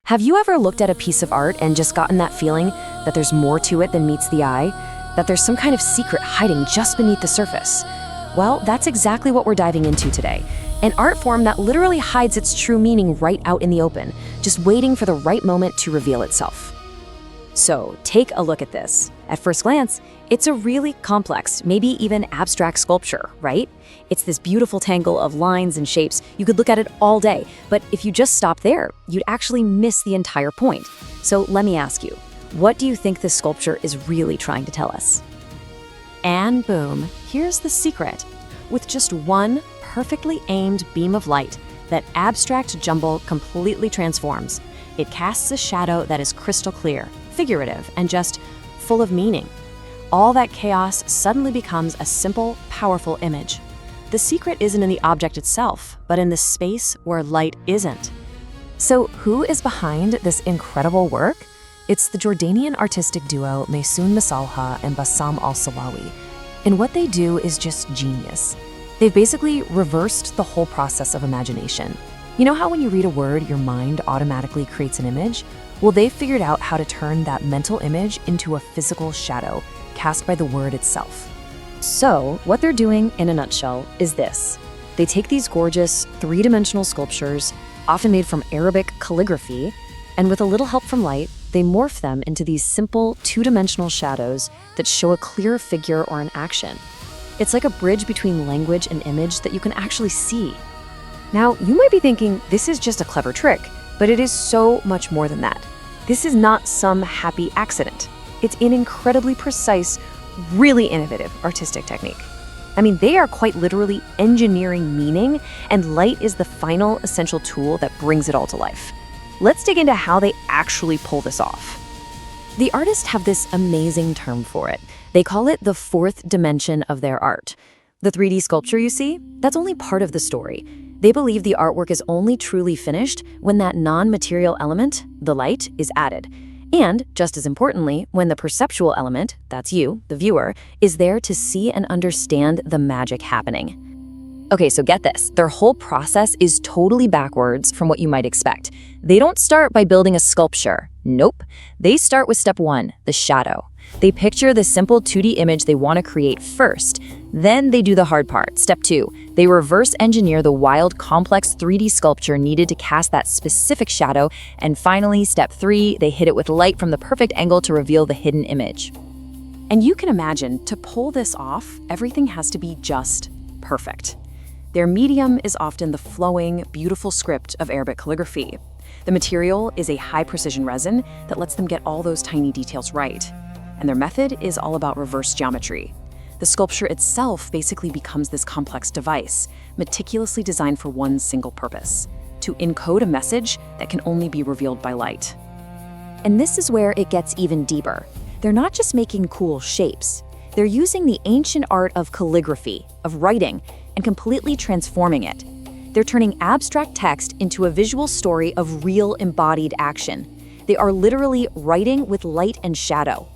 Have you ever looked at a piece of art and just gotten that feeling that there's more to it than meets the eye? That there's some kind of secret hiding just beneath the surface? Well, that's exactly what we're diving into today. An art form that literally hides its true meaning right out in the open, just waiting for the right moment to reveal itself. So, take a look at this. At first glance, it's a really complex, maybe even abstract sculpture, right? It's this beautiful tangle of lines and shapes. You could look at it all day, but if you just stop there, you'd actually miss the entire point. So let me ask you, what do you think this sculpture is really trying to tell us? And boom, here's the secret. With just one perfectly aimed beam of light, that abstract jumble completely transforms. It casts a shadow that is crystal clear, figurative, and just full of meaning. All that chaos suddenly becomes a simple, powerful image. The secret isn't in the object itself, but in the space where light isn't. So who is behind this incredible work? It's the Jordanian artistic duo Maysoon Masalha and Bassam Alsalawi. And what they do is just genius. They've basically reversed the whole process of imagination. You know how when you read a word, your mind automatically creates an image? Well, they've figured out how to turn that mental image into a physical shadow cast by the word itself. So, what they're doing in a nutshell is this. They take these gorgeous three-dimensional sculptures, often made from Arabic calligraphy, and with a little help from light, they morph them into these simple two-dimensional shadows that show a clear figure or an action. It's like a bridge between language and image that you can actually see. Now, you might be thinking, this is just a clever trick, but it is so much more than that. This is not some happy accident. It's an incredibly precise, really innovative artistic technique. I mean, they are quite literally engineering meaning, and light is the final essential tool that brings it all to life. Let's dig into how they actually pull this off. The artists have this amazing term for it. They call it the fourth dimension of their art. The 3D sculpture you see, that's only part of the story. They believe the artwork is only truly finished when that non-material element, the light, is added. And, just as importantly, when the perceptual element, that's you, the viewer, is there to see and understand the magic happening. Okay, so get this. Their whole process is totally backwards from what you might expect. They don't start by building a sculpture. Nope. They start with step 1, the shadow. They picture the simple 2D image they want to create first. Then they do the hard part, step 2. They reverse engineer the wild, complex 3D sculpture needed to cast that specific shadow. And finally, step 3, they hit it with light from the perfect angle to reveal the hidden image. And you can imagine, to pull this off, everything has to be just perfect. Their medium is often the flowing, beautiful script of Arabic calligraphy. The material is a high-precision resin that lets them get all those tiny details right. And their method is all about reverse geometry. The sculpture itself basically becomes this complex device, meticulously designed for one single purpose: to encode a message that can only be revealed by light. And this is where it gets even deeper. They're not just making cool shapes. They're using the ancient art of calligraphy, of writing, and completely transforming it. They're turning abstract text into a visual story of real embodied action. They are literally writing with light and shadow.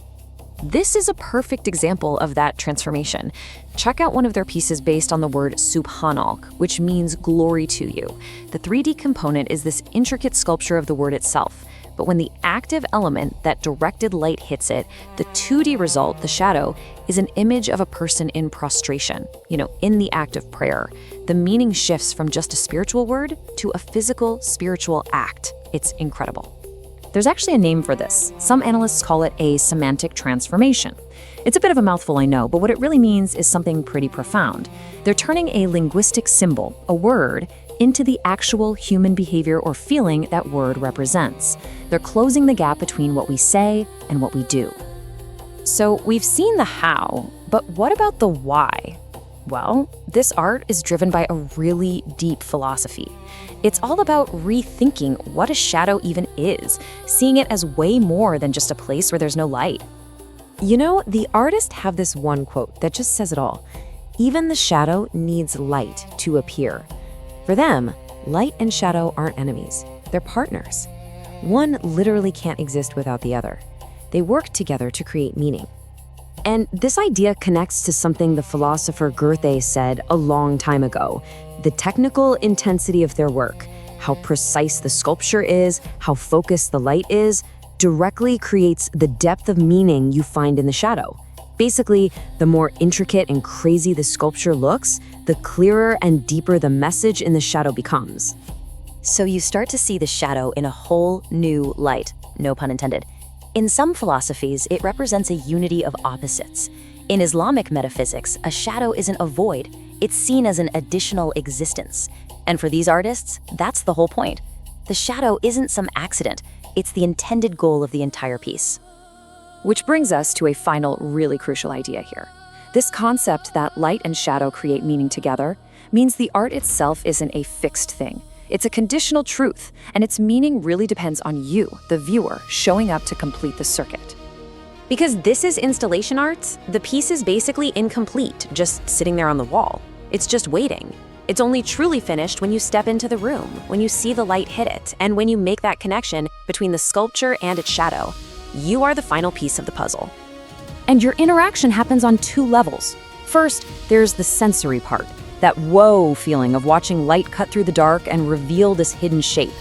This is a perfect example of that transformation. Check out one of their pieces based on the word subhanallah, which means glory to you. The 3D component is this intricate sculpture of the word itself. But when the active element, that directed light, hits it, the 2D result, the shadow, is an image of a person in prostration, in the act of prayer. The meaning shifts from just a spiritual word to a physical, spiritual act. It's incredible. There's actually a name for this. Some analysts call it a semantic transformation. It's a bit of a mouthful, I know, but what it really means is something pretty profound. They're turning a linguistic symbol, a word, into the actual human behavior or feeling that word represents. They're closing the gap between what we say and what we do. So we've seen the how, but what about the why? Well, this art is driven by a really deep philosophy. It's all about rethinking what a shadow even is, seeing it as way more than just a place where there's no light. The artists have this one quote that just says it all. Even the shadow needs light to appear. For them, light and shadow aren't enemies, they're partners. One literally can't exist without the other. They work together to create meaning. And this idea connects to something the philosopher Goethe said a long time ago: the technical intensity of their work, how precise the sculpture is, how focused the light is, directly creates the depth of meaning you find in the shadow. Basically, the more intricate and crazy the sculpture looks, the clearer and deeper the message in the shadow becomes. So you start to see the shadow in a whole new light, no pun intended. In some philosophies, it represents a unity of opposites. In Islamic metaphysics, a shadow isn't a void, it's seen as an additional existence. And for these artists, that's the whole point. The shadow isn't some accident, it's the intended goal of the entire piece. Which brings us to a final, really crucial idea here. This concept that light and shadow create meaning together means the art itself isn't a fixed thing. It's a conditional truth, and its meaning really depends on you, the viewer, showing up to complete the circuit. Because this is installation art, the piece is basically incomplete, just sitting there on the wall. It's just waiting. It's only truly finished when you step into the room, when you see the light hit it, and when you make that connection between the sculpture and its shadow. You are the final piece of the puzzle. And your interaction happens on two levels. First, there's the sensory part, that whoa feeling of watching light cut through the dark and reveal this hidden shape.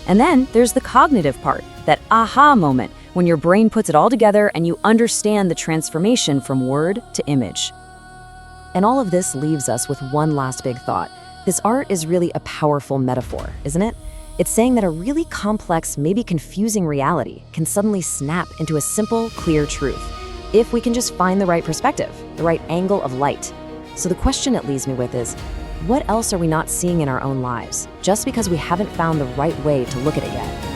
And then there's the cognitive part, that aha moment, when your brain puts it all together and you understand the transformation from word to image. And all of this leaves us with one last big thought. This art is really a powerful metaphor, isn't it? It's saying that a really complex, maybe confusing reality can suddenly snap into a simple, clear truth, if we can just find the right perspective, the right angle of light. So the question it leaves me with is, what else are we not seeing in our own lives, just because we haven't found the right way to look at it yet?